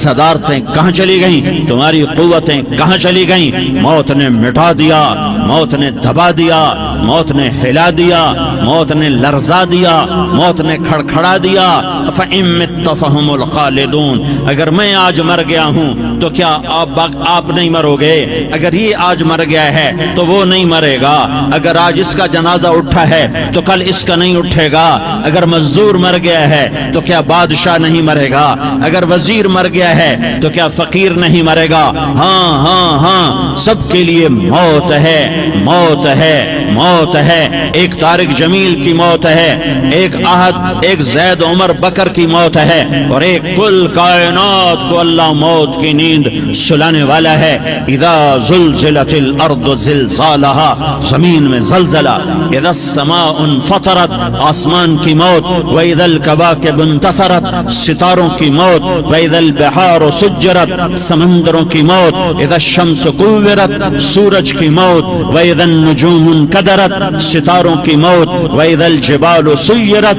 صدارتیں کہاں چلی گئیں، تمہاری قوتیں کہاں چلی گئیں؟ موت نے مٹا دیا، موت نے دبا دیا، موت نے ہلا دیا، موت نے لرزا دیا، موت نے کھڑکھڑا دیا۔ فَإِن مِتَّ فَهُمُ الْخَالِدُونَ، اگر میں آج مر گیا ہوں تو کیا آپ نہیں مرو گے؟ اگر یہ آج مر گیا ہے تو وہ نہیں مرے گا، اگر آج اس کا جنازہ اٹھا ہے تو کل اس کا نہیں اٹھے گا، اگر مزدور مر گیا ہے تو کیا بادشاہ نہیں مرے گا، اگر وزیر مر گیا ہے تو کیا فقیر نہیں مرے گا؟ ہاں ہاں ہاں، سب کے لیے موت ہے، موت ہے، موت ہے۔ ایک طارق جمیل کی موت ہے، ایک احد، ایک زید عمر بکر کی موت ہے، اور ایک کل کائنات کو اللہ موت کی نیند سلانے والا ہے۔ اذا زلزلت الارض زلزالها، زمین میں زلزلہ، اذا السماء انفطرت، آسمان کی موت، واذا الكواكب انتثرت، ستاروں کی موت، واذا البحار سجرت، سمندروں کی موت، اذا الشمس كورت، سورج کی موت، واذا النجوم انكدرت، ستاروں کی موت، واذا الجبال سيرت،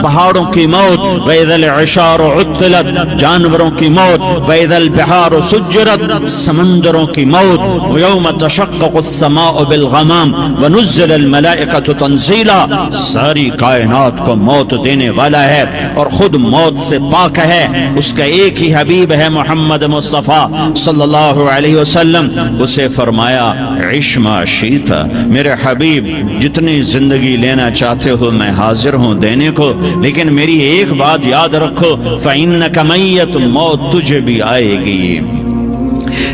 پہاڑوں کی موت، واذا العشار عطلت، جانوروں کی موت، واذا البحار سجرت، سمندروں کی موت، ويوم تشقق السماء بالغمام ونزل الملائكة تنزيلا، ساری کائنات کو موت دینے والا ہے اور خود موت سے پاک ہے۔ اس کا ایک ہی حبیب ہے محمد مصطفیٰ صلی اللہ علیہ وسلم۔ اسے فرمایا عش ما شئت، میرے حبیب جتنی زندگی لینا چاہتے ہو میں حاضر ہوں دینے کو، لیکن میری ایک بات یاد رکھو، فإنک میت، موت تجھے بھی آئے گی۔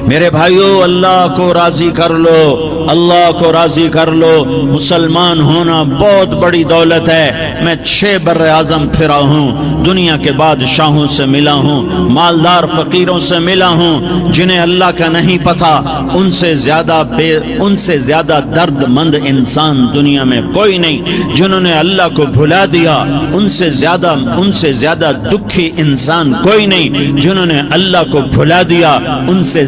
میرے بھائیو، اللہ کو راضی کر لو، اللہ کو راضی کر لو۔ مسلمان ہونا بہت بڑی دولت ہے۔ میں 6 بر اعظم پھرا ہوں، دنیا کے بادشاہوں سے ملا ہوں، مالدار فقیروں سے ملا ہوں، جنہیں اللہ کا نہیں پتا، ان سے زیادہ درد مند انسان دنیا میں کوئی نہیں۔ جنہوں نے اللہ کو بھلا دیا، ان سے زیادہ دکھی انسان کوئی نہیں۔ جنہوں نے اللہ کو بھلا دیا، ان سے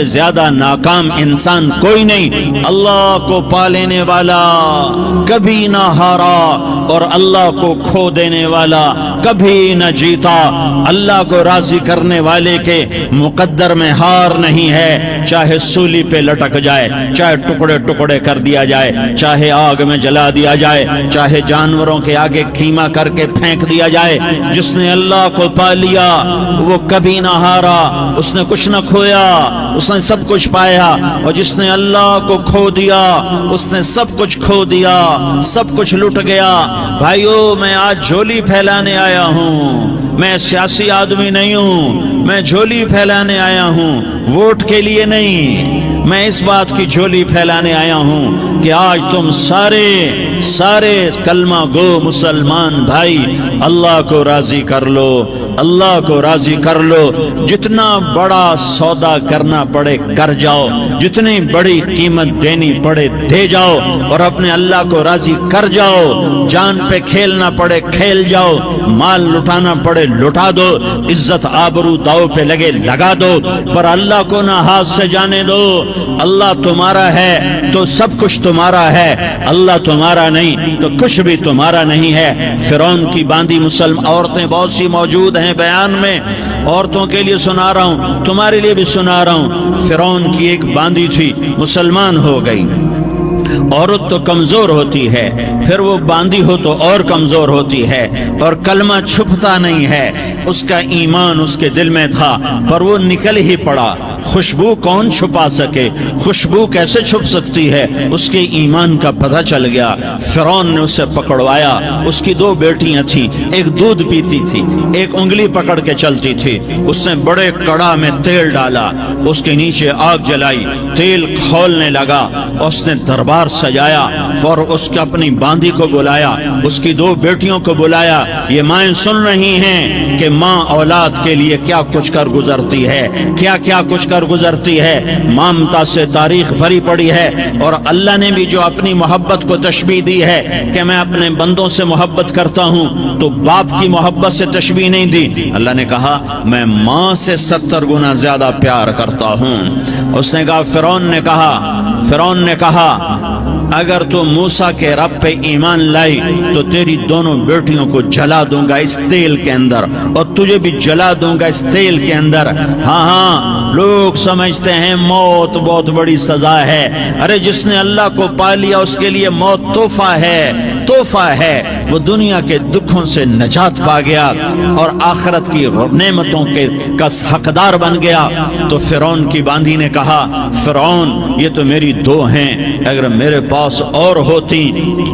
زیادہ ناکام انسان کوئی نہیں۔ اللہ کو پا لینے والا کبھی نہ ہارا، اور اللہ کو کھو دینے والا کبھی نہ جیتا۔ اللہ کو راضی کرنے والے کے مقدر میں ہار نہیں ہے، چاہے سولی پہ لٹک جائے، چاہے ٹکڑے ٹکڑے کر دیا جائے، چاہے آگ میں جلا دیا جائے، چاہے جانوروں کے آگے کیما کر کے پھینک دیا جائے۔ جس نے اللہ کو پا لیا وہ کبھی نہ ہارا، اس نے کچھ نہ کھویا، اس نے سب کچھ پایا۔ اور جس نے اللہ کو کھو دیا اس نے سب کچھ کھو دیا، سب کچھ لٹ گیا۔ بھائیو، میں آج جھولی پھیلانے آیا ہوں، میں سیاسی آدمی نہیں ہوں، میں جھولی پھیلانے آیا ہوں، ووٹ کے لیے نہیں۔ میں اس بات کی جھولی پھیلانے آیا ہوں کہ آج تم سارے کلمہ گو مسلمان بھائی اللہ کو راضی کر لو، اللہ کو راضی کر لو۔ جتنا بڑا سودا کرنا پڑے کر جاؤ، جتنی بڑی قیمت دینی پڑے دے جاؤ، اور اپنے اللہ کو راضی کر جاؤ۔ جان پہ کھیلنا پڑے کھیل جاؤ، مال لٹانا پڑے لٹا دو، عزت آبرو داؤ پہ لگے لگا دو، پر اللہ کو نہ ہاتھ سے جانے دو۔ اللہ تمہارا ہے تو سب کچھ تمہارا ہے، اللہ تمہارا نہیں تو کچھ بھی تمہارا نہیں ہے۔ فرعون کی باندھی مسلم عورتیں بہت سی موجود ہیں بیان میں، عورتوں کے لیے سنا رہا ہوں، تمہارے لیے بھی سنا رہا ہوں۔ فرعون کی ایک باندھی تھی، مسلمان ہو گئی۔ عورت تو کمزور ہوتی ہے، پھر وہ باندھی ہو تو اور کمزور ہوتی ہے، اور کلمہ چھپتا نہیں ہے۔ اس کا ایمان اس کے دل میں تھا، پر وہ نکل ہی پڑا۔ خوشبو کون چھپا سکے؟ خوشبو کیسے چھپ سکتی ہے؟ اس کے ایمان کا پتہ چل گیا۔ فرعون نے اسے پکڑوایا۔ اس کی 2 بیٹیاں تھیں، ایک دودھ پیتی تھی، ایک انگلی پکڑ کے چلتی تھی۔ اس نے بڑے کڑا میں تیل ڈالا، اس کے نیچے آگ جلائی، تیل کھولنے لگا، اس نے دربار سجایا، اور اس کے اپنی باندھی کو بلایا، اس کی 2 بیٹیوں کو بلایا۔ یہ مائیں سن رہی ہیں کہ ماں اولاد کے لیے کیا کچھ کر گزرتی ہے، کیا کیا کچھ کر گزرتی ہے۔ مامتا سے تاریخ بھری پڑی ہے، اور اللہ نے بھی جو اپنی محبت کو تشبیہ دی ہے کہ میں اپنے بندوں سے محبت کرتا ہوں، تو باپ کی محبت سے تشبیہ نہیں دی۔ اللہ نے کہا میں ماں سے 70 گنا زیادہ پیار کرتا ہوں۔ اس نے کہا فرعون نے کہا اگر تو موسیٰ کے رب پہ ایمان لائی تو تیری دونوں بیٹیوں کو جلا دوں گا اس تیل کے اندر، اور تجھے بھی جلا دوں گا اس تیل کے اندر۔ ہاں لوگ سمجھتے ہیں موت بہت بڑی سزا ہے، ارے جس نے اللہ کو پا لیا اس کے لیے موت تحفہ ہے، تحفہ ہے۔ وہ دنیا کے دکھوں سے نجات پا گیا اور آخرت کی نعمتوں کے کا حقدار بن گیا۔ تو فرعون کی باندھی نے کہا، فرعون یہ تو میری دو ہیں، اگر میرے پاس اور ہوتی،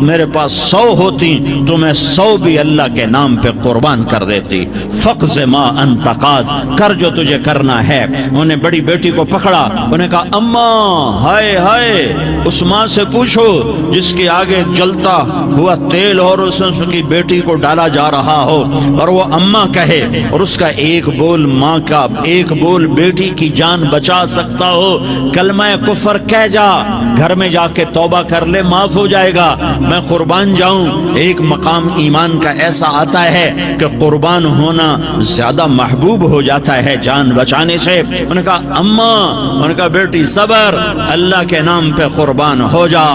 میرے پاس 100 ہوتی تو میں 100 بھی اللہ کے نام پہ قربان کر دیتی۔ فقض ما انت قاض، کر جو تجھے کرنا ہے۔ انہوں نے بڑی بیٹی کو پکڑا، انہوں نے کہا اماں ہائے ہائے، اس ماں سے پوچھو جس کے آگے جلتا ہوا تیل اور اس کی بیٹی کو ڈالا جا رہا ہو اور وہ اماں کہے، اور اس کا ایک بول ماں کا، ایک بول بیٹی کی جان بچا سکتا ہو، کلمہ کفر کہہ جا، گھر میں جا کے توبہ کر لے، معاف ہو جائے گا، میں قربان جاؤں۔ ایک مقام ایمان کا ایسا آتا ہے کہ قربان ہونا زیادہ محبوب ہو جاتا ہے جان بچانے سے۔ انہوں نے کہا اماں، انہوں نے کہا بیٹی صبر، اللہ کے نام پہ قربان ہو جا۔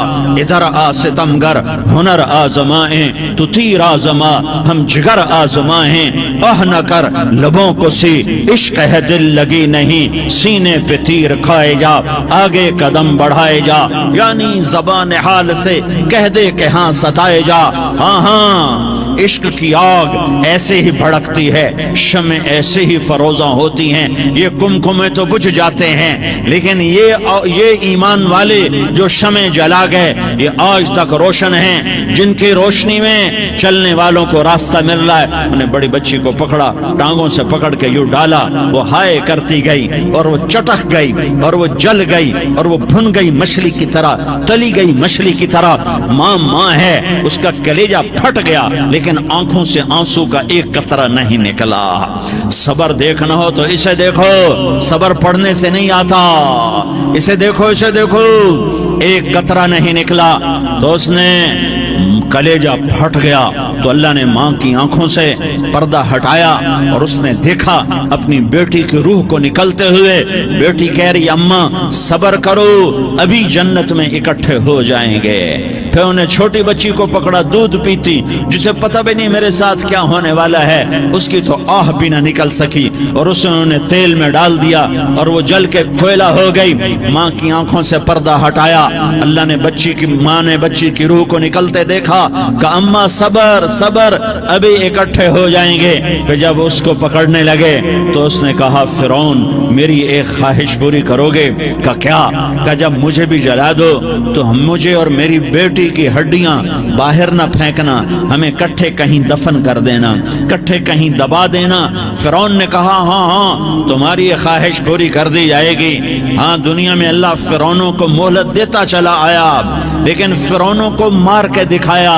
ادھر آ ستمگر، ہنر آزمائیں تو تیر آزما، ہم جگر آزمائیں، اہ نہ کر لبوں کو سی، عشق ہے دل لگی نہیں، سینے پہ تیر کھائے جا، آگے قدم بڑھائے جا، یعنی زبان حال سے کہہ دے کہ ہاں ستائے جا۔ ہاں ہاں عشق کی آگ ایسے ہی بھڑکتی ہے، شمع ایسے ہی فروزاں ہوتی ہیں، یہ کمکمے تو بجھ جاتے ہیں، لیکن یہ ایمان والے جو شمع جلا گئے یہ آج تک روشن ہیں، جن کی روشنی میں چلنے والوں کو راستہ مل رہا ہے۔ انہیں بڑی بچی کو پکڑا، ٹانگوں سے پکڑ کے یوں ڈالا، وہ ہائے کرتی گئی اور وہ چٹک گئی اور وہ جل گئی اور وہ بھن گئی مچھلی کی طرح، تلی گئی مچھلی کی طرح۔ ماں ماں ہے، اس کا کلیجہ پھٹ گیا لیکن آنکھوں سے آنسو کا ایک قطرہ نہیں نکلا۔ صبر دیکھنا ہو تو اسے دیکھو، صبر پڑھنے سے نہیں آتا، اسے دیکھو، اسے دیکھو۔ ایک قطرہ نہیں نکلا تو اس نے کلیجہ پھٹ گیا، تو اللہ نے ماں کی آنکھوں سے پردہ ہٹایا اور اس نے دیکھا اپنی بیٹی کی روح کو نکلتے ہوئے۔ بیٹی کہہ رہی اماں صبر کرو، ابھی جنت میں اکٹھے ہو جائیں گے۔ پھر انہیں چھوٹی بچی کو پکڑا، دودھ پیتی، جسے پتہ بھی نہیں میرے ساتھ کیا ہونے والا ہے، اس کی تو آہ بھی نہ نکل سکی، اور اسے انہوں نے تیل میں ڈال دیا اور وہ جل کے کوئلہ ہو گئی۔ ماں کی آنکھوں سے پردہ ہٹایا، اللہ نے ماں نے بچی کی روح کو نکلتے دیکھا کہ اماں صبر صبر، ابھی اکٹھے ہو جائیں گے۔ پھر جب اس کو پکڑنے لگے تو اس نے کہا فرعون میری ایک خواہش پوری کرو گے؟ کہ کیا؟ کہ جب مجھے بھی جلا دو تو مجھے اور میری بیٹی کی ہڈیاں باہر نہ پھینکنا، ہمیں کٹھے کہیں دفن کر دینا، کٹھے کہیں دبا دینا۔ فرعون نے کہا ہاں ہاں تمہاری یہ خواہش پوری کر دی جائے گی۔ ہاں دنیا میں اللہ فرعونوں کو مہلت دیتا چلا آیا، لیکن فرعونوں کو مار کے دکھایا،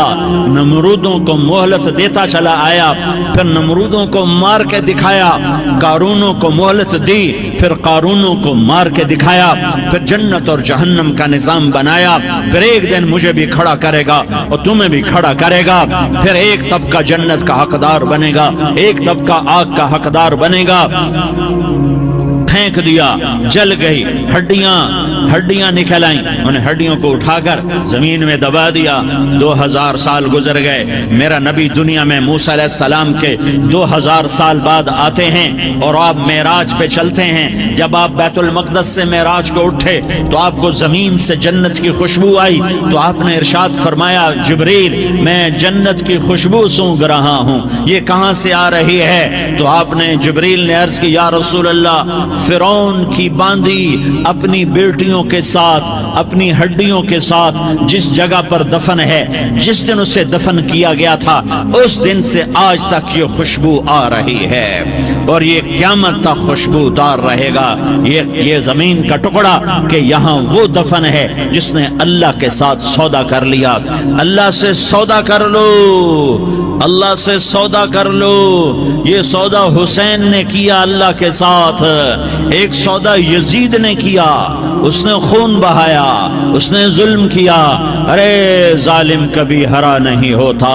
نمرودوں کو مہلت دیتا چلا آیا، پھر نمرودوں کو مار کے دکھایا، قارونوں کو مہلت دی، پھر قارونوں کو مار کے دکھایا، پھر جنت اور جہنم کا نظام بنایا۔ پھر ایک دن مجھے بھی کھڑا کرے گا اور تمہیں بھی کھڑا کرے گا، پھر ایک طبقہ جنت کا حقدار بنے گا، ایک طبقہ آگ کا حقدار بنے گا۔ پھینک دیا، جل گئی، ہڈیاں نکل آئیں، انہیں ہڈیوں کو اٹھا کر زمین میں دبا دیا۔ 2000 سال گزر گئے، میرا نبی دنیا میں موسیٰ علیہ السلام کے 2000 سال بعد آتے ہیں اور آپ معراج پہ چلتے ہیں۔ جب آپ بیت المقدس سے معراج کو اٹھے تو آپ کو زمین سے جنت کی خوشبو آئی، تو آپ نے ارشاد فرمایا جبریل میں جنت کی خوشبو سونگھ رہا ہوں، یہ کہاں سے آ رہی ہے؟ تو آپ نے جبریل نے عرض کی یا رسول اللہ فرعون کی باندھی اپنی بیٹیوں کے ساتھ، اپنی ہڈیوں کے ساتھ جس جگہ پر دفن ہے، جس دن اسے دفن کیا گیا تھا اس دن سے آج تک یہ خوشبو آ رہی ہے، اور یہ قیامت تک خوشبو دار رہے گا۔ یہ زمین کا ٹکڑا کہ یہاں وہ دفن ہے جس نے اللہ کے ساتھ سودا کر لیا۔ اللہ سے سودا کر لو، اللہ سے سودا کر لو۔ یہ سودا حسین نے کیا اللہ کے ساتھ، ایک سودا یزید نے کیا، اس نے خون بہایا، اس نے ظلم کیا۔ ارے ظالم کبھی ہرا نہیں ہوتا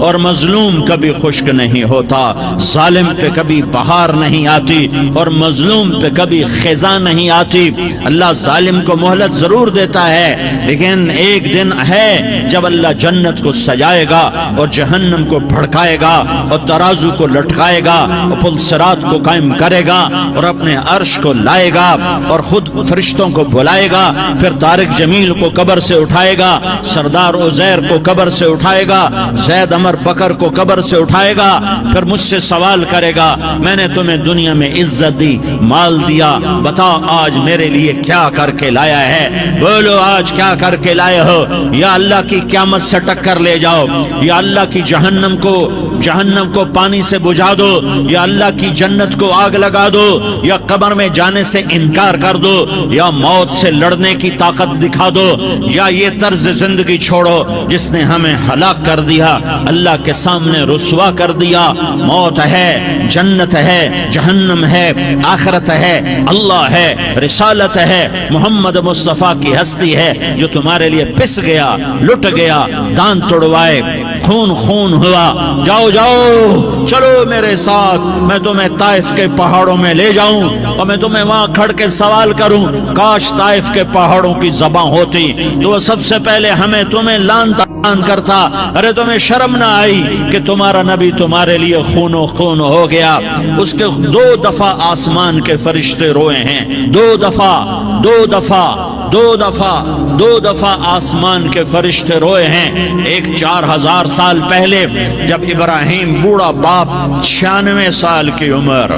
اور مظلوم کبھی خشک نہیں ہوتا، ظالم پہ کبھی بہار نہیں آتی اور مظلوم پہ کبھی خزاں نہیں آتی۔ اللہ ظالم کو مہلت ضرور دیتا ہے، لیکن ایک دن ہے جب اللہ جنت کو سجائے گا اور جہنم کو بھڑکائے گا اور ترازو کو لٹکائے گا اور پل صراط کو قائم کرے گا اور اپنے عرش کو لائے گا اور خود فرشتوں کو بلائے گا، پھر طارق جمیل کو قبر سے اٹھائے گا، سردار عزیر کو قبر سے اٹھائے گا، زید عمر بکر کو قبر سے اٹھائے گا، پھر مجھ سے سوال کرے گا میں نے تمہیں دنیا میں عزت دی، مال دیا، بتاؤ آج میرے لیے کیا کر کے لایا ہے؟ بولو آج کیا کر کے لائے ہو؟ یا اللہ کی قیامت سے ٹکر لے جاؤ، یا اللہ کی جہنم کو پانی سے بجھا دو، یا اللہ کی جنت کو آگ لگا دو، یا قبر میں جانے سے انکار کر دو، یا موت سے لڑنے کی طاقت دکھا دو، یا یہ طرز زندگی چھوڑو جس نے ہمیں ہلاک کر دیا، اللہ کے سامنے رسوا کر دیا۔ موت ہے، جنت ہے، جہنم ہے، آخرت ہے، اللہ ہے، رسالت ہے، محمد مصطفیٰ کی ہستی ہے جو تمہارے لیے پس گیا، لٹ گیا، دان توڑوائے، خون ہوا۔ جاؤ جاؤ چلو میرے ساتھ، میں تمہیں طائف کے پہاڑوں میں لے جاؤں اور میں تمہیں وہاں کھڑ کے سوال کروں، کاش طائف کے پہاڑوں کی زبان ہوتی تو وہ سب سے پہلے ہمیں تمہیں لان کرتا۔ ارے تمہیں شرم نہ آئی کہ تمہارا نبی تمہارے لیے خون و خون ہو گیا؟ اس کے 2 دفعہ آسمان کے فرشتے روئے ہیں، 2 دفعہ آسمان کے فرشتے روئے ہیں۔ ایک 4000 سال پہلے جب ابراہیم بوڑھا باپ، 96 سال کی عمر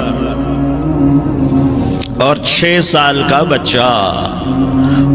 اور 6 سال کا بچہ،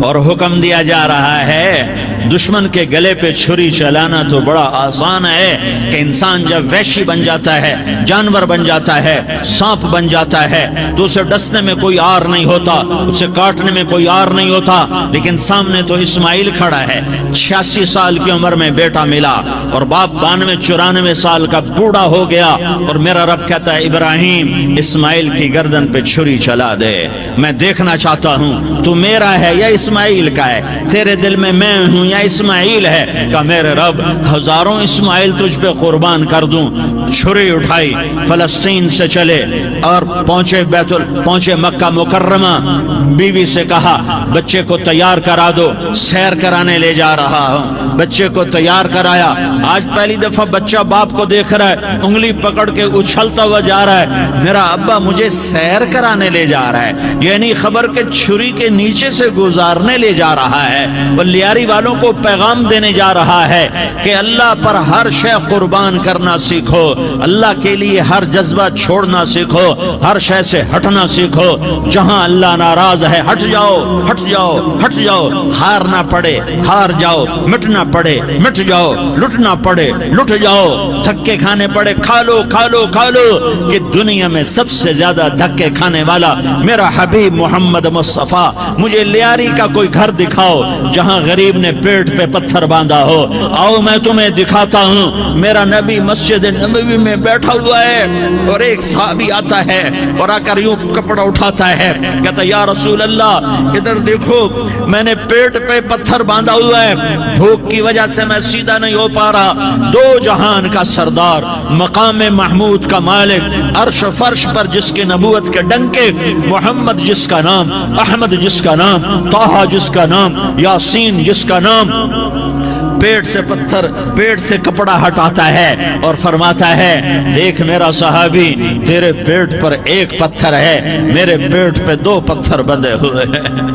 اور حکم دیا جا رہا ہے دشمن کے گلے پہ چھری چلانا تو بڑا آسان ہے کہ انسان جب وحشی بن جاتا ہے، جانور بن جاتا ہے، سانپ بن جاتا ہے تو اسے ڈسنے میں کوئی آر نہیں ہوتا، اسے کاٹنے میں کوئی آر نہیں ہوتا، لیکن سامنے تو اسماعیل کھڑا ہے، 86 سال کی عمر میں بیٹا ملا اور باپ 92-94 سال کا بوڑھا ہو گیا، اور میرا رب کہتا ہے ابراہیم اسماعیل کی گردن پہ چھری چلا دے، میں دیکھنا چاہتا ہوں تو میرا ہے یا اسماعیل کا ہے، تیرے دل میں میں ہوں یا اسماعیل ہے؟ کہ میرے رب ہزاروں اسماعیل تجھ پہ قربان کر دوں۔ چھری اٹھائی، فلسطین سے چلے اور پہنچے مکہ مکرمہ، بیوی سے کہا بچے کو تیار کرا دو، سیر کرانے لے جا رہا ہوں۔ بچے کو تیار کرایا، آج پہلی دفعہ بچہ باپ کو دیکھ رہا ہے، انگلی پکڑ کے اچھلتا ہوا جا رہا ہے، میرا ابا مجھے سیر کرانے لے جا رہا ہے، یعنی خبر کے چھری کے نیچے سے گزارنے لے جا رہا ہے۔ وہ لیاری والوں کو پیغام دینے جا رہا ہے کہ اللہ پر ہر شے قربان کرنا سیکھو، اللہ کے لیے ہر جذبہ چھوڑنا سیکھو، ہر شے سے ہٹنا سیکھو، جہاں اللہ ناراض ہے ہٹ جاؤ، ہٹ جاؤ، ہٹ جاؤ، ہارنا پڑے ہار جاؤ، مٹنا پڑے مٹ جاؤ، لٹنا پڑے لٹ جاؤ، دھکے کھانے پڑے کھا لو کھا لو کھا لو، کہ دنیا میں سب سے زیادہ دھکے کھانے والا میرا حبیب محمد مصطفیٰ۔ مجھے لیاری کا کوئی گھر دکھاؤ جہاں غریب نے پیٹ پہ پتھر باندھا ہو، آؤ میں تمہیں دکھاتا ہوں۔ میرا نبی مسجد نبوی میں بیٹھا ہوا ہے اور ایک صحابی آتا ہے اور آ کر یوں کپڑا اٹھاتا ہے، کہتا یا رسول اللہ ادھر دیکھو، میں نے پیٹ پہ پتھر باندھا ہوا ہے، بھوک کی وجہ سے میں سیدھا نہیں ہو پا رہا۔ 2 جہان کا سردار، مقام محمود کا مالک، عرش فرش پر جس کی نبوت کے ڈنکے، محمد جس کا نام، احمد جس کا نام، طٰہٰ جس کا نام، یاسین جس کا نام، پیٹ سے کپڑا ہٹاتا ہے اور فرماتا ہے دیکھ میرا صحابی، تیرے پیٹ پر 1 پتھر ہے، میرے پیٹ پہ 2 پتھر بندھے ہوئے ہیں،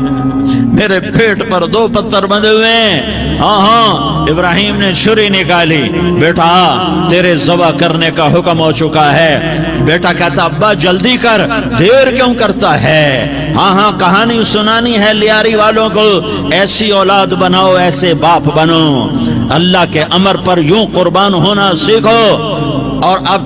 میرے پیٹ پر 2 پتھر بندھے ہوئے ہیں۔ ہاں ابراہیم نے چھری نکالی، بیٹا تیرے ذبح کرنے کا حکم ہو چکا ہے۔ بیٹا کہتا ابا جلدی کر، دیر کیوں کرتا ہے؟ ہاں کہانی سنانی ہے لیاری والوں کو، ایسی اولاد بناؤ، ایسے باپ بنو، اللہ کے امر پر یوں قربان ہونا سیکھو۔ اور اب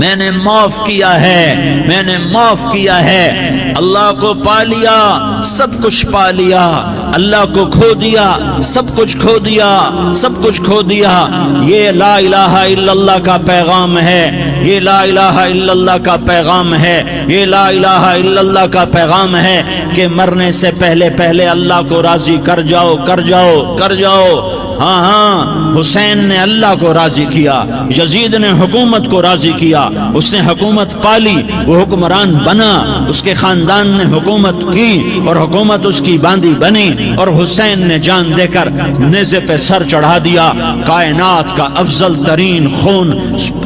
میں نے معاف کیا ہے، میں نے معاف کیا ہے۔ اللہ کو پا لیا، سب کچھ پا لیا، اللہ کو کھو دیا، سب کچھ کھو دیا، سب کچھ کھو دیا۔ یہ لا الہ الا اللہ کا پیغام ہے، یہ لا الہ الا اللہ کا پیغام ہے، یہ لا الہ الا اللہ کا پیغام ہے کہ مرنے سے پہلے پہلے اللہ کو راضی کر جاؤ، کر جاؤ، کر جاؤ۔ ہاں ہاں، حسین نے اللہ کو راضی کیا، یزید نے حکومت کو راضی کیا، اس نے حکومت پالی، وہ حکمران بنا، اس کے خاندان نے حکومت کی اور حکومت اس کی باندھی بنی، اور حسین نے جان دے کر نیزے پہ سر چڑھا دیا۔ کائنات کا افضل ترین خون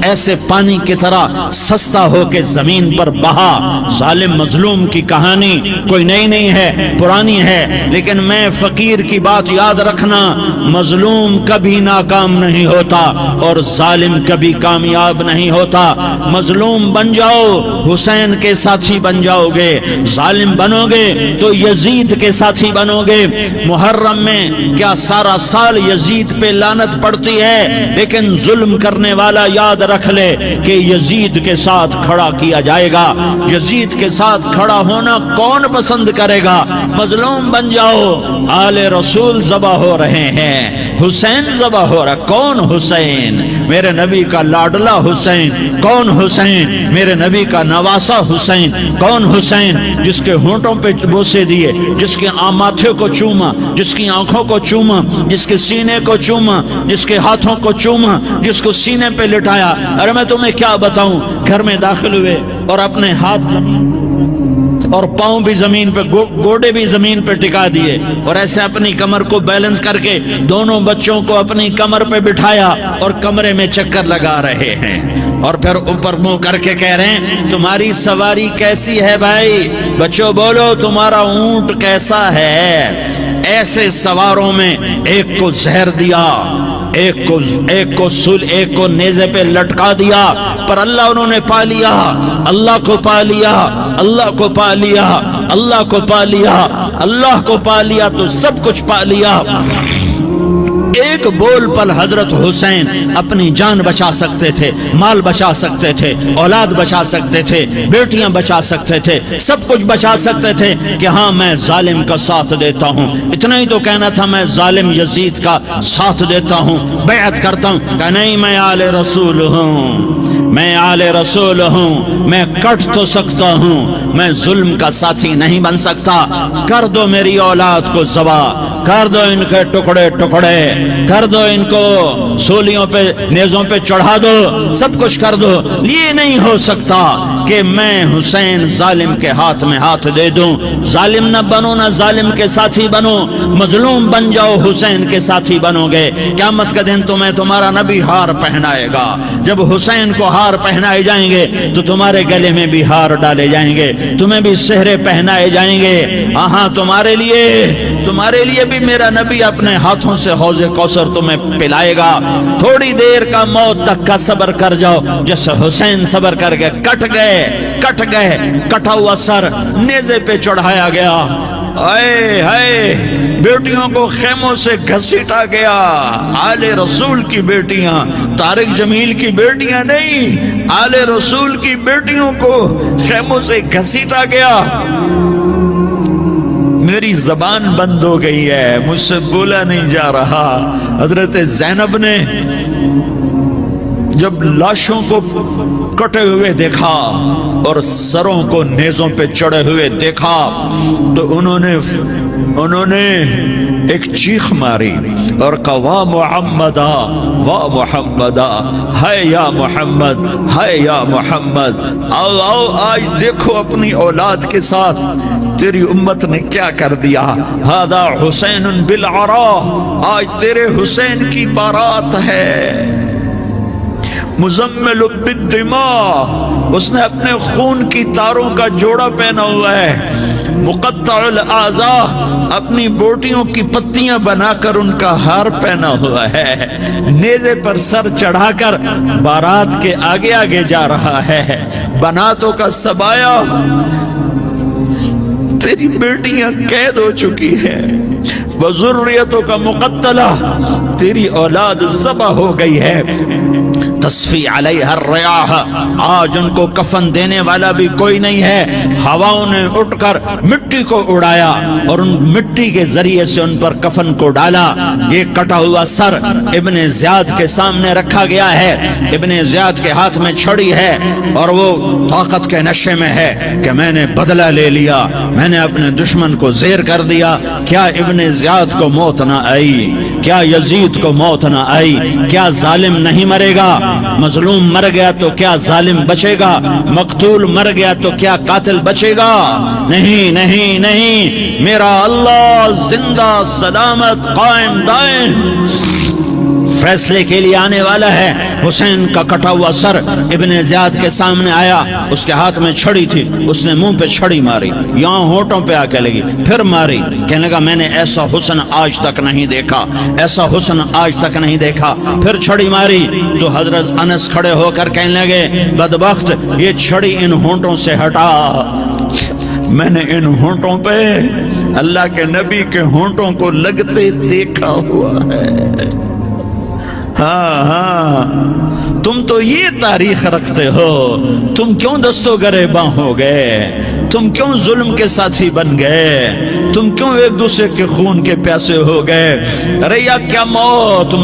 ایسے پانی کی طرح سستا ہو کے زمین پر بہا۔ ظالم مظلوم کی کہانی کوئی نئی نہیں ہے، پرانی ہے، لیکن میں فقیر کی بات یاد رکھنا، مظلوم کبھی ناکام نہیں ہوتا اور ظالم کبھی کامیاب نہیں ہوتا۔ مظلوم بن جاؤ، حسین کے ساتھی بن جاؤ گے، ظالم بنو گے تو یزید کے ساتھی بنو گے۔ محرم میں کیا سارا سال یزید پہ لعنت پڑتی ہے، لیکن ظلم کرنے والا یاد رکھ لے کہ یزید کے ساتھ کھڑا کیا جائے گا۔ یزید کے ساتھ کھڑا ہونا کون پسند کرے گا؟ مظلوم بن جاؤ۔ آل رسول ذبح ہو رہے ہیں، حسین ذبح ہو رہا۔ کون حسین؟ میرے نبی کا لاڈلا حسین۔ کون حسین؟ میرے نبی کا نواسا حسین۔ کون حسین؟ جس کے ہونٹوں پہ بوسے دیے، جس کے ماتھے کو چوما، جس کی آنکھوں کو چوما، جس کے سینے کو چوما، جس کے ہاتھوں کو چوما، جس کو سینے پہ لٹایا۔ ارے میں تمہیں کیا بتاؤں، گھر میں داخل ہوئے اور اپنے ہاتھ اور پاؤں بھی زمین پہ، گوڑے بھی زمین پہ ٹکا دیے، اور ایسے اپنی کمر کو بیلنس کر کے دونوں بچوں کو اپنی کمر پہ بٹھایا اور کمرے میں چکر لگا رہے ہیں، اور پھر اوپر منہ کر کے کہہ رہے ہیں تمہاری سواری کیسی ہے بھائی؟ بچوں بولو تمہارا اونٹ کیسا ہے؟ ایسے سواروں میں ایک کو زہر دیا، ایک کو نیزے پہ لٹکا دیا، پر اللہ انہوں نے پا لیا، اللہ کو پا لیا، اللہ کو پا لیا، اللہ کو پا لیا، اللہ کو پا لیا تو سب کچھ پا لیا۔ ایک بول پل حضرت حسین اپنی جان بچا سکتے تھے، مال بچا سکتے تھے، اولاد بچا سکتے تھے، بیٹیاں بچا سکتے تھے، سب کچھ بچا سکتے تھے کہ ہاں میں ظالم کا ساتھ دیتا ہوں۔ اتنا ہی تو کہنا تھا میں ظالم یزید کا ساتھ دیتا ہوں، بیعت کرتا ہوں، کہ نہیں میں آل رسول ہوں، میں آل رسول ہوں، میں کٹ تو سکتا ہوں، میں ظلم کا ساتھی نہیں بن سکتا۔ کر دو میری اولاد کو ذبح، کر دو ان کے ٹکڑے ٹکڑے، کر دو ان کو سولیوں پہ نیزوں پہ چڑھا دو، سب کچھ کر دو۔ یہ نہیں ہو سکتا کہ میں حسین ظالم کے ہاتھ میں ہاتھ دے دوں۔ ظالم نہ بنو، نہ ظالم کے ساتھی بنو، مظلوم بن جاؤ، حسین کے ساتھی بنو گے۔ قیامت کا دن تمہیں تمہارا نبی ہار پہنائے گا۔ جب حسین کو ہار پہنائے جائیں گے تو تمہارے گلے میں بھی ہار ڈالے جائیں گے، تمہیں بھی سہرے پہنائے جائیں گے۔ ہاں تمہارے لیے بھی میرا نبی اپنے ہاتھوں سے حوض کوثر تمہیں پلائے گا۔ تھوڑی دیر کا موت تک کا صبر کر جاؤ، جیسے حسین صبر کر گئے، کٹ گئے، کٹا ہوا سر نیزے پہ چڑھایا گیا۔ اے ہائے، بیٹیوں کو خیموں سے گھسیٹا گیا۔ آل رسول کی بیٹیاں، طارق جمیل کی بیٹیاں نہیں، آل رسول کی بیٹیوں کو خیموں سے گھسیٹا گیا۔ میری زبان بند ہو گئی ہے، مجھ سے بولا نہیں جا رہا۔ حضرت زینب نے جب لاشوں کو کٹے ہوئے دیکھا اور سروں کو نیزوں پہ چڑھے ہوئے دیکھا تو انہوں نے ایک چیخ ماری اور کہا واہ محمدہ، واہ محمدہ، ہے یا محمد، ہے یا محمد۔ آؤ آج دیکھو اپنی اولاد کے ساتھ تیری امت نے کیا کر دیا۔ ہذا حسین بالعراء، آج تیرے حسین کی بارات ہے۔ مزمل بالدماء، اس نے اپنے خون کی تاروں کا جوڑا پہنا ہوا ہے۔ مقطع الاعضاء، اپنی بوٹیوں کی پتیاں بنا کر ان کا ہار پہنا ہوا ہے۔ نیزے پر سر چڑھا کر بارات کے آگے آگے جا رہا ہے۔ بناتوں کا سبایا، تیری بیٹیاں قید ہو چکی ہے، وذریتک مقتلہ، تیری اولاد ذبح ہو گئی ہے، تصفی علیہ الریاح، آج ان کو کفن دینے والا بھی کوئی نہیں ہے، ہواؤں نے اٹھ کر مٹی کو اڑایا اور ان مٹی کے ذریعے سے ان پر کفن کو ڈالا۔ یہ کٹا ہوا سر ابن زیاد کے سامنے رکھا گیا ہے، ابن زیاد کے ہاتھ میں چھڑی ہے اور وہ طاقت کے نشے میں ہے کہ میں نے بدلہ لے لیا، میں نے اپنے دشمن کو زیر کر دیا۔ کیا ابن زیاد کو موت نہ آئی؟ کیا یزید کو موت نہ آئی؟ کیا ظالم نہیں مرے گا؟ مظلوم مر گیا تو کیا ظالم بچے گا؟ مقتول مر گیا تو کیا قاتل بچے گا؟ نہیں نہیں نہیں، میرا اللہ زندہ سلامت قائم دائم فیصلے کے لیے آنے والا ہے۔ حسین کا کٹا ہوا سر ابن زیاد کے سامنے آیا، اس کے ہاتھ میں چھڑی تھی، اس نے منہ پہ چھڑی ماری، یہاں ہونٹوں پہ آ کے لگی، پھر ماری، کہنے لگا میں نے ایسا حسن آج تک نہیں دیکھا، ایسا حسن آج تک نہیں دیکھا، پھر چھڑی ماری تو حضرت انس کھڑے ہو کر کہنے لگے بدبخت، یہ چھڑی ان ہونٹوں سے ہٹا، میں نے ان ہونٹوں پہ اللہ کے نبی کے ہونٹوں کو لگتے دیکھا ہوا ہے۔ ہاں ہاں، تم تو یہ تاریخ رکھتے ہو، تم کیوں دستوں گریباں ہو گئے؟ تم کیوں ظلم کے ساتھی بن گئے؟ تم کیوں ایک دوسرے کے خون کے پیاسے ہو گئے؟ ارے یا کیا موت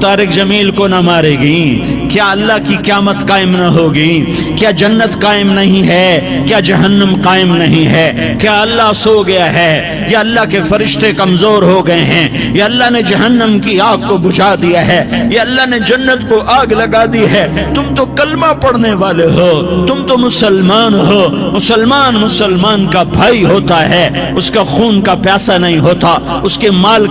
طارق جمیل کو نہ مارے گی؟ کیا اللہ کی قیامت قائم نہ ہوگی؟ کیا جنت قائم نہیں ہے؟ کیا جہنم قائم نہیں ہے؟ کیا اللہ سو گیا ہے؟ یا اللہ کے فرشتے کمزور ہو گئے ہیں؟ یا اللہ نے جہنم کی آگ کو بجھا دیا ہے؟ یا اللہ نے جنت کو آگ لگا دی ہے؟ تم تو کلمہ پڑھنے والے ہو، تم تو مسلمان ہو۔ مسلمان کا بھائی ہوتا ہے، اس کا خون کا پیاسا نہیں ہوتا، اس کے مال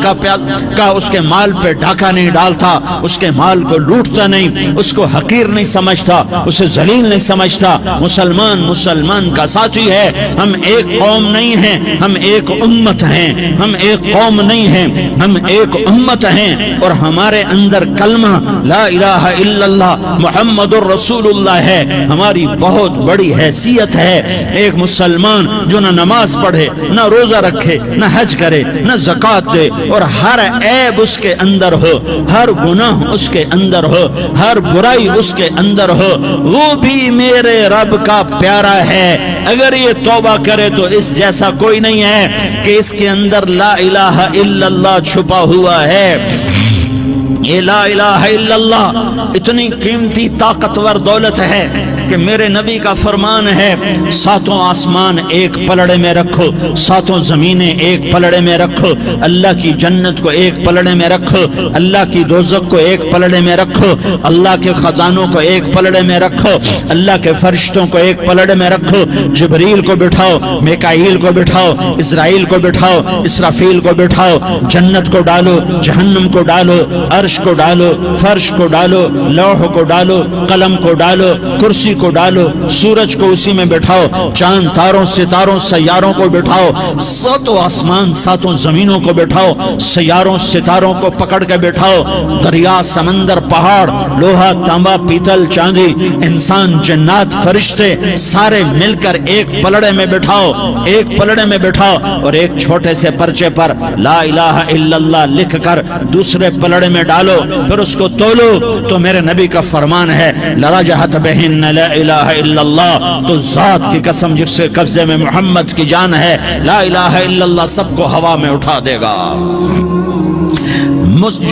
اس کے مال پہ ڈاکہ نہیں ڈالتا، اس کے مال کو لوٹتا نہیں، اس کو حقیر نہیں سمجھتا، اسے ذلیل نہیں سمجھتا۔ مسلمان کا ساتھی ہے۔ ہم ایک قوم نہیں ہیں، ہم ایک امت ہیں، ہم ایک قوم نہیں ہیں، ہم ایک امت ہیں، اور ہمارے اندر کلمہ لا الہ الا اللہ محمد الرسول اللہ ہے، ہماری بہت بڑی حیثیت ہے۔ ایک مسلمان جو نہ نماز پڑھے، نہ روزہ رکھے، نہ حج کرے، نہ زکوٰۃ دے، اور ہر عیب اس کے اندر ہو، ہر گناہ اس کے اندر ہو، ہر برائی اس کے اندر ہو، وہ بھی میرے رب کا پیارا ہے۔ اگر یہ توبہ کرے تو اس جیسا کوئی نہیں ہے کہ اس کے اندر لا الہ الا اللہ چھپا ہوا ہے۔ یہ لا الہ الا اللہ اتنی قیمتی طاقتور دولت ہے کہ میرے نبی کا فرمان ہے، ساتوں آسمان ایک پلڑے میں رکھو، ساتوں زمینیں ایک پلڑے میں رکھو، اللہ کی جنت کو ایک پلڑے میں رکھو، اللہ کی دوزخ کو ایک پلڑے میں رکھو، اللہ کے خزانوں کو ایک پلڑے میں رکھو، اللہ کے فرشتوں کو ایک پلڑے میں رکھو، جبریل کو بٹھاؤ، میکائیل کو بٹھاؤ، اسرائیل کو بٹھاؤ، اسرافیل کو بٹھاؤ، جنت کو ڈالو، جہنم کو ڈالو، عرش کو ڈالو، فرش کو ڈالو، لوح کو ڈالو، قلم کو ڈالو، کرسی کو ڈالو، سورج کو اسی میں بٹھاؤ، چاند تاروں ستاروں سیاروں کو بٹھاؤ، ساتوں آسمان ساتوں زمینوں کو بٹھاؤ، سیاروں ستاروں کو پکڑ کے بٹھاؤ، دریا سمندر پہاڑ لوہا تانبا پیتل چاندی انسان جنات فرشتے سارے مل کر ایک پلڑے میں بٹھاؤ، ایک پلڑے میں بٹھاؤ، اور ایک چھوٹے سے پرچے پر لا الہ الا اللہ لکھ کر دوسرے پلڑے میں ڈالو، پھر اس کو تولو تو میرے نبی کا فرمان ہے لرجحت بہن لا الہ الا اللہ، تو ذات کی قسم جس سے قبضے میں محمد کی جان ہے، لا الہ الا اللہ سب کو ہوا میں اٹھا دے گا۔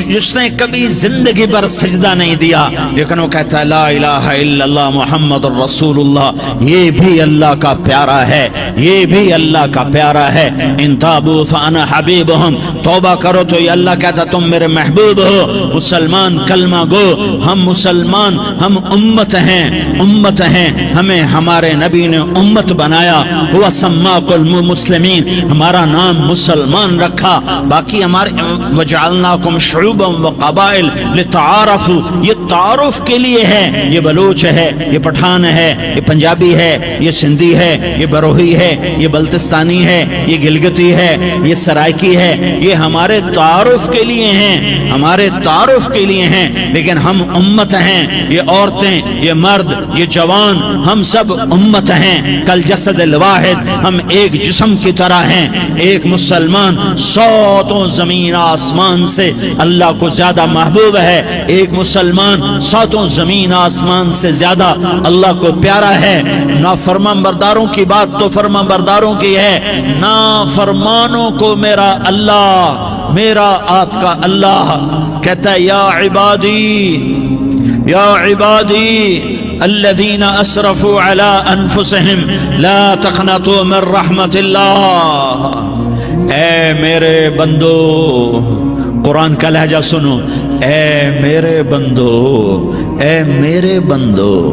جس نے کبھی زندگی پر سجدہ نہیں دیا لیکن وہ کہتا ہے لا الہ الا اللہ محمد الرسول اللہ، یہ بھی اللہ کا پیارا ہے، یہ بھی اللہ کا پیارا ہے۔ ان تابوا فانا حبیبہم، توبہ کرو تو یہ اللہ کہتا تم میرے محبوب ہو۔ مسلمان کلمہ گو، ہم مسلمان، ہم امت ہیں، امت ہیں، ہمیں ہمارے نبی نے امت بنایا، ہوا سماکم المسلمین، ہمارا نام مسلمان رکھا، باقی ہمارے وجعلناکم شعوبا وقبائل لتعارفوا، یہ تعارف کے لیے ہے، یہ بلوچ ہے، یہ پٹھان ہے، یہ پنجابی ہے، یہ سندھی ہے، یہ بروہی ہے، یہ بلتستانی ہے، یہ گلگتی ہے، یہ سرائکی ہے، یہ ہمارے تعارف کے لیے ہیں، ہمارے تعارف کے لیے ہیں، لیکن ہم امت ہیں، یہ عورتیں، یہ مرد، یہ جوان، ہم سب امت ہیں، کل جسد الواحد، ہم ایک جسم کی طرح ہیں۔ ایک مسلمان سوتوں زمین آسمان سے اللہ کو زیادہ محبوب ہے، ایک مسلمان سوتوں زمین آسمان سے زیادہ اللہ کو پیارا ہے۔ نافرمان برداروں کی بات تو فرمان برداروں کی ہے، نافرمانوں کو میرا اللہ، میرا آپ کا اللہ کہتا ہے یا عبادی الذین اسرفوا علی انفسہم لا تقنطوا من رحمت اللہ۔ اے میرے بندو، قرآن کا لہجہ سنو، اے میرے بندو، اے میرے بندو،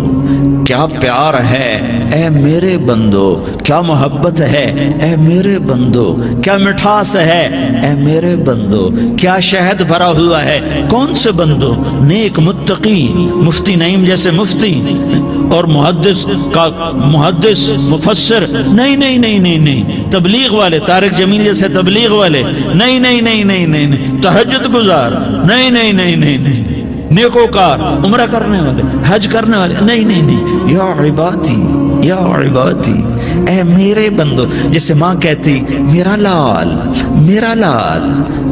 کیا پیار ہے، اے میرے بندو، کیا محبت ہے، اے میرے بندو، کیا مٹھاس ہے، اے میرے بندو، کیا شہد بھرا ہوا ہے۔ کون سے بندو؟ نیک متقی، مفتی نعیم جیسے مفتی اور محدث مفسر، نہیں نہیں نہیں نہیں نہیں، تبلیغ والے، طارق جمیل جیسے تبلیغ والے، نہیں نہیں نہیں نہیں نہیں، تہجد گزار، نہیں نہیں نہیں نہیں نہیں، نیکوکار، عمرہ کرنے والے، حج کرنے والے، نہیں نہیں نہیں، یا عبادی، یا عبادی، اے میرے بندو، جسے ماں کہتی میرا لال، میرا لال،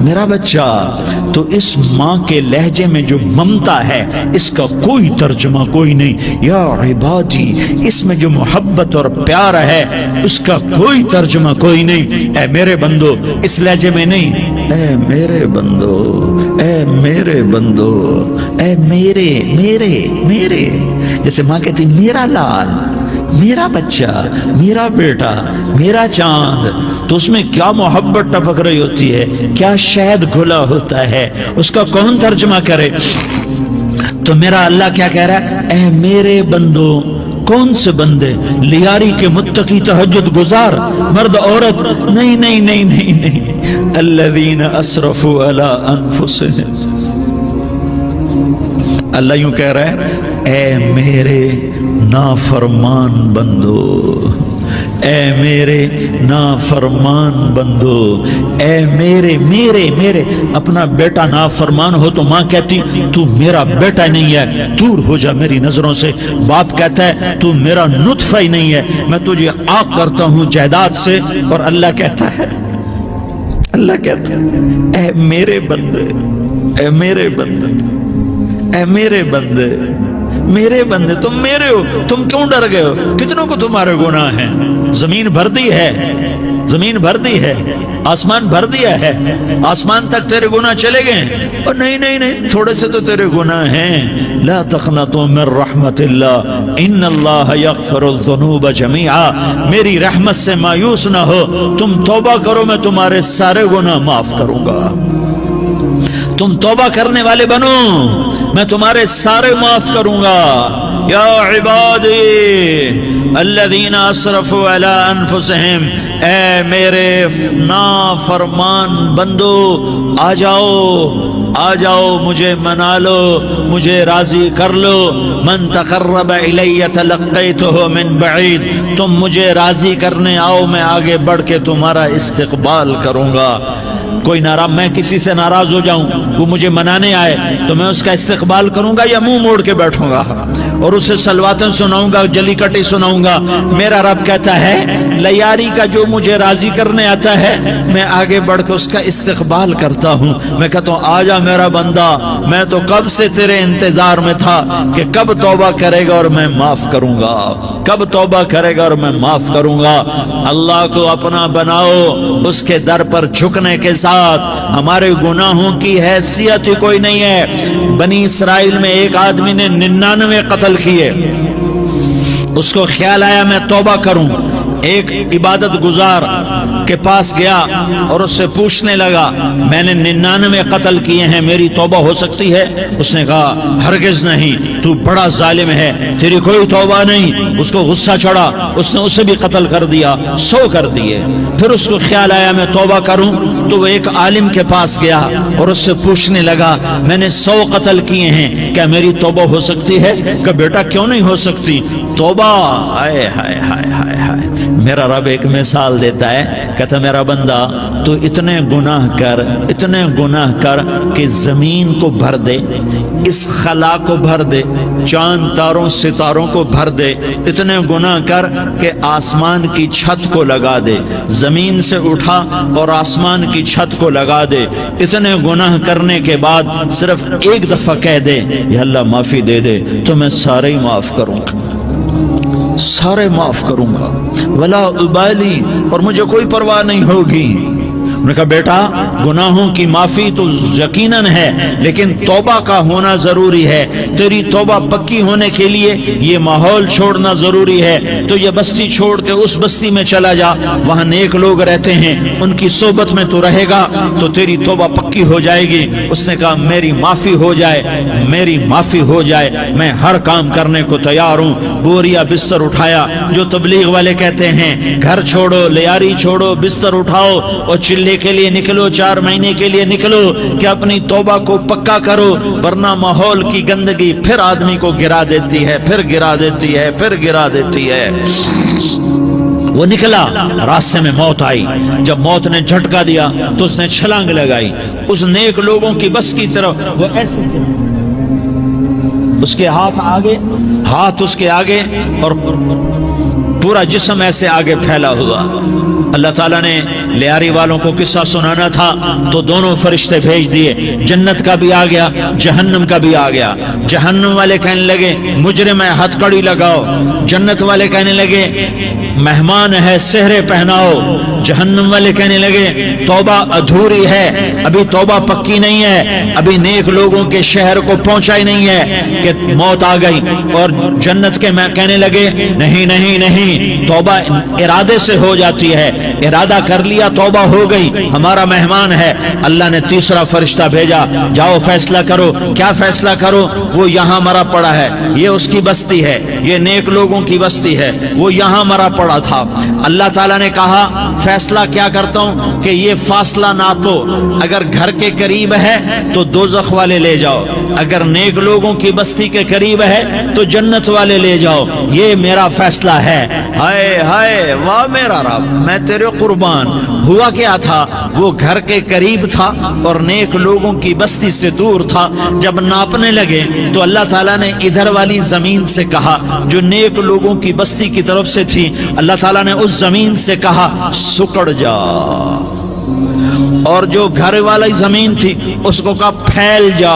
میرا بچہ، تو اس ماں کے لہجے میں جو ممتا ہے اس کا کوئی ترجمہ کوئی نہیں۔ یا عبادی، اس میں جو محبت اور پیار ہے اس کا کوئی ترجمہ کوئی نہیں۔ اے میرے بندو، اس لہجے میں نہیں، اے میرے بندو، اے میرے بندو، اے میرے میرے میرے، جیسے ماں کہتی میرا لال، میرا بچہ، میرا بیٹا، میرا چاند، تو اس میں کیا محبت ٹپک رہی ہوتی ہے، کیا شہد گھلا ہوتا ہے، اس کا کون ترجمہ کرے؟ تو میرا اللہ کیا کہہ رہا ہے؟ اے میرے بندو، کون سے بندے؟ لیاری کے متقی، تہجد گزار، مرد عورت، نہیں نہیں نہیں نہیں نہیں، الذین اسرفوا علی انفسہم۔ اللہ یوں کہہ رہا ہے اے میرے نافرمان بندو، اے میرے نافرمان بندو، اے میرے میرے میرے۔ اپنا بیٹا نافرمان ہو تو ماں کہتی تو میرا بیٹا نہیں ہے، دور ہو جا میری نظروں سے۔ باپ کہتا ہے تو میرا نطفہ ہی نہیں ہے، میں تجھے عاق کرتا ہوں جائیداد سے۔ اور اللہ کہتا ہے اے میرے بندے، اے میرے بندے، اے میرے بندے، میرے بندے، تم میرے ہو، تم کیوں ڈر گئے ہو؟ کتنوں کو تمہارے گناہ ہیں؟ زمین بھر دی ہے، زمین بھر دی ہے، آسمان بھر دیا ہے، آسمان تک تیرے گناہ چلے گئے۔ اور نہیں نہیں نہیں، تھوڑے سے تو تیرے گناہ ہیں۔ لا تقنطوا من رحمت اللہ ان اللہ یغفر الذنوب جميعا، میری رحمت سے مایوس نہ ہو، تم توبہ کرو، میں تمہارے سارے گناہ معاف کروں گا۔ تم توبہ کرنے والے بنو، میں تمہارے سارے معاف کروں گا۔ یا عبادی الذین اسرفوا علی انفسہم، اے میرے نافرمان بندو، آ جاؤ مجھے منا لو، مجھے راضی کر لو۔ من تقرب الی تلقیتہ من بعید، تم مجھے راضی کرنے آؤ، میں آگے بڑھ کے تمہارا استقبال کروں گا۔ کوئی ناراض، میں کسی سے ناراض ہو جاؤں، وہ مجھے منانے آئے تو میں اس کا استقبال کروں گا یا منہ موڑ کے بیٹھوں گا اور اسے سلواتیں سناؤں گا، جلی کٹی سناؤں گا؟ میرا رب کہتا ہے لیاری کا جو مجھے راضی کرنے آتا ہے میں آگے بڑھ کے اس کا استقبال کرتا ہوں۔ میں کہتا ہوں آ جا میرا بندہ، میں تو کب سے تیرے انتظار میں تھا کہ کب توبہ کرے گا اور میں معاف کروں گا، کب توبہ کرے گا اور میں معاف کروں گا۔ اللہ کو اپنا بناؤ، اس کے در پر جھکنے کے ساتھ ہمارے گناہوں کی حیثیت ہی کوئی نہیں ہے۔ بنی اسرائیل میں ایک آدمی نے 99 قتل کیے، اس کو خیال آیا میں توبہ کروں، ایک عبادت گزار کے پاس گیا اور اس سے پوچھنے لگا میں نے 99 قتل کیے ہیں، میری توبہ ہو سکتی ہے؟ اس نے کہا ہرگز نہیں، تو بڑا ظالم ہے، تیری کوئی توبہ نہیں۔ اس کو غصہ چڑھا، اس نے اسے بھی قتل کر دیا، 100 کر دیے۔ پھر اس کو خیال آیا میں توبہ کروں، تو وہ ایک عالم کے پاس گیا اور اس سے پوچھنے لگا میں نے 100 قتل کیے ہیں، کیا میری توبہ ہو سکتی ہے؟ کہ بیٹا کیوں نہیں ہو سکتی توبہ؟ ہائے ہائے ہائے ہائے ہائے، میرا رب ایک مثال دیتا ہے، کہتا میرا بندہ تو اتنے گناہ کر کہ زمین کو بھر دے، اس خلا کو بھر دے، چاند تاروں ستاروں کو بھر دے، اتنے گناہ کر کہ آسمان کی چھت کو لگا دے، زمین سے اٹھا اور آسمان کی چھت کو لگا دے، اتنے گناہ کرنے کے بعد صرف ایک دفعہ کہہ دے یا اللہ معافی دے دے تو میں سارے ہی معاف کروں گا، سارے معاف کروں گا، ولا ابالی، اور مجھے کوئی پرواہ نہیں ہوگی۔ انہوں نے کہا بیٹا گناہوں کی معافی تو یقیناً ہے، لیکن توبہ کا ہونا ضروری ہے، تیری توبہ پکی ہونے کے لیے یہ ماحول چھوڑنا ضروری ہے، تو یہ بستی چھوڑ کے اس بستی میں چلا جا، وہاں نیک لوگ رہتے ہیں، ان کی صحبت میں تو رہے گا تو تیری توبہ پکی ہو جائے گی۔ اس نے کہا میری معافی ہو جائے، میری معافی ہو جائے، میں ہر کام کرنے کو تیار ہوں۔ بوریا بستر اٹھایا، جو تبلیغ والے کہتے ہیں گھر چھوڑو، لیاری چھوڑو، بستر اٹھاؤ اور چلے کے لیے نکلو، 4 مہینے کے لیے نکلو کہ اپنی توبہ کو پکا کرو، ورنہ ماحول کی گندگی پھر آدمی کو گرا دیتی ہے، پھر گرا دیتی ہے، پھر گرا دیتی ہے۔ وہ نکلا، راستے میں موت آئی، جب موت نے جھٹکا دیا تو اس نے چھلانگ لگائی اس نیک لوگوں کی بس کی طرف، وہ ایسے اس کے ہاتھ اس کے آگے اور پورا جسم ایسے آگے پھیلا ہوا۔ اللہ تعالیٰ نے لیاری والوں کو قصہ سنانا تھا تو دونوں فرشتے بھیج دیے، جنت کا بھی آ گیا، جہنم کا بھی آ گیا۔ جہنم والے کہنے لگے مجرم ہے ہتھ کڑی لگاؤ، جنت والے کہنے لگے مہمان ہے سہرے پہناؤ، جہنم والے کہنے لگے توبہ ادھوری ہے، ابھی توبہ پکی نہیں ہے، ابھی نیک لوگوں کے شہر کو پہنچا ہی نہیں ہے کہ موت آ گئی۔ اور جنت کے میں کہنے لگے نہیں نہیں نہیں، توبہ ارادے سے ہو جاتی ہے، ارادہ کر لیا توبہ ہو گئی، ہمارا مہمان ہے۔ اللہ نے تیسرا فرشتہ بھیجا، جاؤ فیصلہ کرو، کیا فیصلہ کرو؟ وہ یہاں مرا پڑا ہے، یہ اس کی بستی ہے، یہ نیک لوگوں کی بستی ہے، وہ یہاں مرا پڑا تھا۔ اللہ تعالیٰ نے کہا فیصلہ کیا کرتا ہوں کہ یہ فاصلہ ناپو، اگر گھر کے قریب ہے تو دوزخ والے لے جاؤ، اگر نیک لوگوں کی بستی کے قریب ہے تو جنت والے لے جاؤ، یہ میرا فیصلہ ہے۔ ہائے ہائے واہ میرا رب، میں تیرے قربان۔ ہوا کیا تھا؟ وہ گھر کے قریب تھا اور نیک لوگوں کی بستی سے دور تھا۔ جب ناپنے لگے تو اللہ تعالیٰ نے ادھر والی زمین سے کہا جو نیک لوگوں کی بستی کی طرف سے تھی، اللہ تعالیٰ نے اس زمین سے کہا سکڑ جا، اور جو گھر والی زمین تھی اس کو کہا پھیل جا،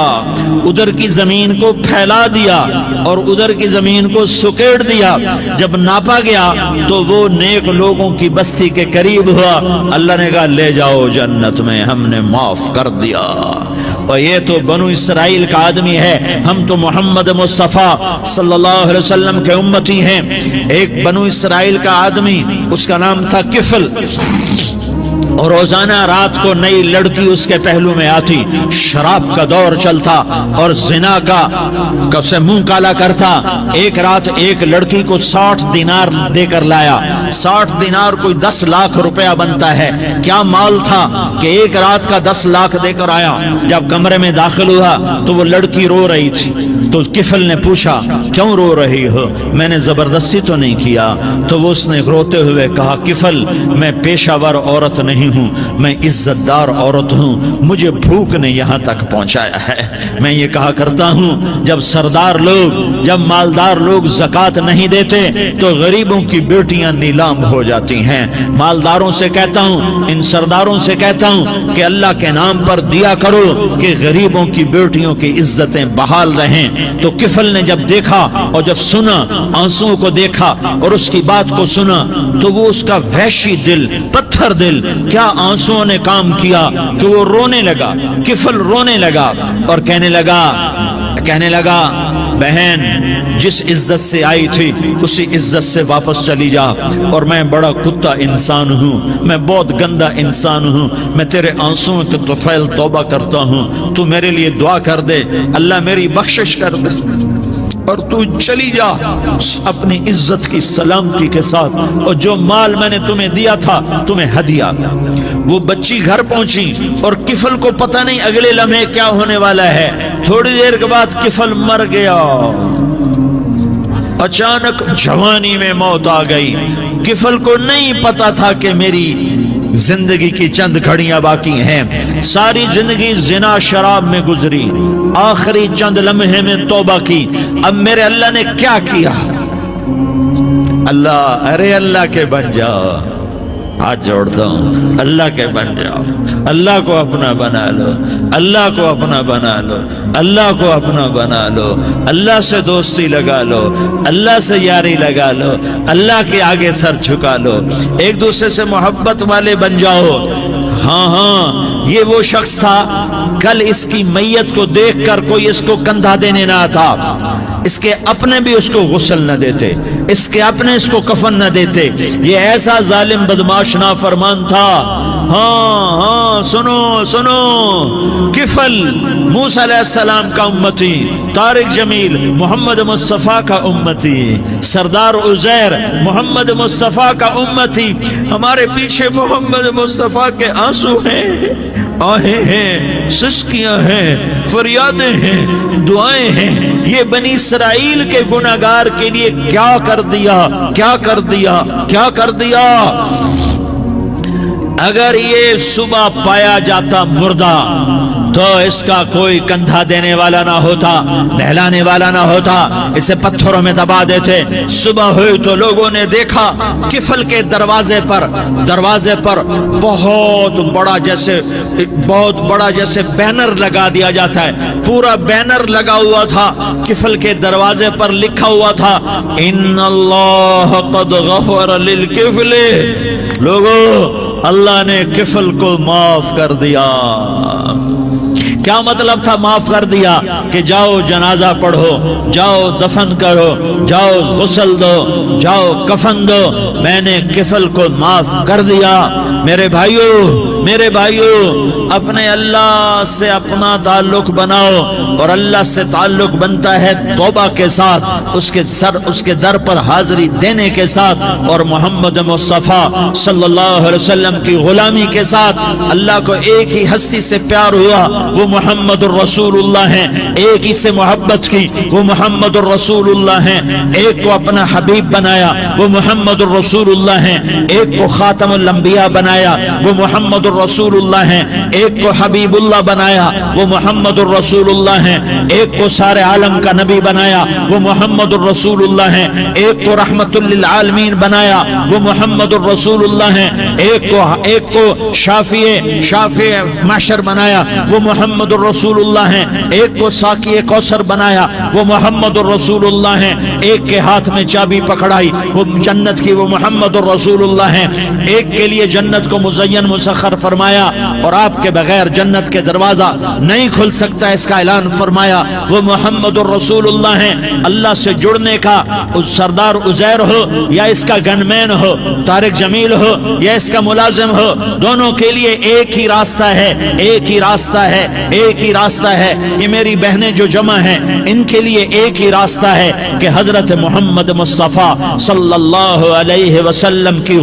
ادھر کی زمین کو پھیلا دیا اور ادھر کی زمین کو سکیڑ دیا۔ جب ناپا گیا تو وہ نیک لوگوں کی بستی کے قریب ہوا، اللہ نے کہا لے جاؤ جنت میں، ہم نے معاف کر دیا۔ اور یہ تو بنو اسرائیل کا آدمی ہے، ہم تو محمد مصطفیٰ صلی اللہ علیہ وسلم کے امتی ہیں۔ ایک بنو اسرائیل کا آدمی، اس کا نام تھا کفل، اور روزانہ رات کو نئی لڑکی اس کے پہلو میں آتی، شراب کا دور چلتا اور زنا کا سے منہ کالا کرتا۔ ایک رات ایک لڑکی کو 60 دینار دے کر لایا، 60 دینار کوئی 10 لاکھ روپیہ بنتا ہے، کیا مال تھا کہ ایک رات کا 10 لاکھ دے کر آیا۔ جب کمرے میں داخل ہوا تو وہ لڑکی رو رہی تھی، تو کفل نے پوچھا کیوں رو رہی ہو؟ میں نے زبردستی تو نہیں کیا۔ تو وہ اس نے روتے ہوئے کہا کفل میں پیشہ ور عورت نہیں ہوں، میں عزت دار عورت ہوں، مجھے بھوک نے یہاں تک پہنچایا ہے۔ میں یہ کہا کرتا ہوں جب سردار لوگ، جب مالدار لوگ زکوٰۃ نہیں دیتے تو غریبوں کی بیٹیاں نیلام ہو جاتی ہیں۔ مالداروں سے کہتا ہوں، ان سرداروں سے کہتا ہوں کہ اللہ کے نام پر دیا کرو کہ غریبوں کی بیٹیوں کی عزتیں بحال رہیں۔ تو کفل نے جب دیکھا اور جب سنا، آنسوؤں کو دیکھا اور اس کی بات کو سنا، تو وہ اس کا وحشی دل، پتھر دل، کیا آنسوؤں نے کام کیا کہ وہ رونے لگا، کفل رونے لگا اور کہنے لگا بہن جس عزت سے آئی تھی اسی عزت سے واپس چلی جا، اور میں بڑا کتا انسان ہوں، میں بہت گندا انسان ہوں، میں تیرے آنسوں کے طفیل توبہ کرتا ہوں، تو میرے لیے دعا کر دے، اللہ میری بخشش کر دے، اور تو چلی جا اپنی عزت کی سلامتی کے ساتھ، اور جو مال میں نے تمہیں دیا تھا تمہیں ہدیہ۔ وہ بچی گھر پہنچی اور کفل کو پتہ نہیں اگلے لمحے کیا ہونے والا ہے، تھوڑی دیر کے بعد کفل مر گیا، اچانک جوانی میں موت آ گئی۔ کفل کو نہیں پتا تھا کہ میری زندگی کی چند گھڑیاں باقی ہیں، ساری زندگی زنا شراب میں گزری، آخری چند لمحے میں توبہ کی، اب میرے اللہ نے کیا کیا؟ اللہ، ارے اللہ کے بن جاؤ، ہاتھ جوڑتا ہوں، اللہ کے بن جاؤ، اللہ کو اپنا بنا لو، اللہ کو اپنا بنا لو، اللہ کو اپنا بنا لو، اللہ سے دوستی لگا لو، اللہ سے یاری لگا لو، اللہ کے آگے سر جھکا لو، ایک دوسرے سے محبت والے بن جاؤ۔ ہاں ہاں، یہ وہ شخص تھا کل اس کی میت کو دیکھ کر کوئی اس کو کندھا دینے نہ آتا، اس کے اپنے بھی اس کو غسل نہ دیتے، اس کے اپنے اس کو کفن نہ دیتے، یہ ایسا ظالم بدماش نافرمان تھا۔ ہاں ہاں، سنو سنو، کفل موسیٰ علیہ السلام کا امتی، طارق جمیل محمد مصطفیٰ کا امتی، سردار عزیر محمد مصطفیٰ کا امتی، ہمارے پیچھے محمد مصطفیٰ کے آنسو ہیں، آہیں ہیں، سسکیاں ہیں، فریادیں ہیں، دعائیں ہیں، یہ بنی اسرائیل کے گناہگار کے لیے کیا کر دیا، کیا کر دیا، کیا کر دیا۔ اگر یہ صبح پایا جاتا مردہ تو اس کا کوئی کندھا دینے والا نہ ہوتا، نہلانے والا نہ ہوتا، اسے پتھروں میں دبا دیتے۔ صبح ہوئی تو لوگوں نے دیکھا کفل کے دروازے پر بہت بڑا جیسے بینر لگا دیا جاتا ہے، پورا بینر لگا ہوا تھا، کفل کے دروازے پر لکھا ہوا تھا ان اللہ قد غفر للکفل، لوگوں اللہ نے کفل کو معاف کر دیا۔ کیا مطلب تھا معاف کر دیا؟ کہ جاؤ جنازہ پڑھو، جاؤ دفن کرو، جاؤ غسل دو، جاؤ کفن دو، میں نے کفل کو معاف کر دیا۔ میرے بھائیو، اپنے اللہ سے اپنا تعلق بناؤ، اور اللہ سے تعلق بنتا ہے توبہ کے ساتھ، اس کے در پر حاضری دینے کے ساتھ، اور محمد مصطفیٰ صلی اللہ علیہ وسلم کی غلامی کے ساتھ۔ اللہ کو ایک ہی ہستی سے پیار ہوا، وہ محمد الرسول اللہ ہیں، ایک ہی سے محبت کی، وہ محمد الرسول اللہ ہیں، ایک کو اپنا حبیب بنایا، وہ محمد الرسول اللہ ہیں، ایک کو خاتم الانبیاء بنایا، وہ محمد الرسول اللہ ہیں، ایک کو حبیب اللہ بنایا، وہ محمد الرسول اللہ ہیں، ایک کو سارے عالم کا نبی بنایا، وہ محمد الرسول اللہ ہیں، ایک کو رحمت للعالمین بنایا، وہ محمد الرسول اللہ ہیں، ایک کو شافع محشر بنایا، وہ محمد الرسول اللہ ہیں، ایک کو ساقی کوثر بنایا، وہ محمد الرسول اللہ ہیں، ایک کے ہاتھ میں چابی پکڑائی وہ جنت کی، وہ محمد الرسول اللہ ہیں، ایک کے لیے جنت کو مزین مسخر فرمایا اور آپ کے بغیر جنت کے دروازہ نہیں کھل سکتا اس کا اعلان فرمایا، وہ محمد الرسول اللہ ہیں۔ اللہ سے جڑنے کا سردار عزیر ہو یا اس کا گنمین ہو، طارق جمیل ہو یا اس کا ملازم ہو، دونوں کے لیے ایک ہی راستہ ہے، ایک ہی راستہ ہے، ایک ہی راستہ ہے۔ یہ میری بہنیں جو جمع ہیں ان کے لیے ایک ہی راستہ ہے کہ حضرت محمد مصطفیٰ صلی اللہ علیہ وسلم کی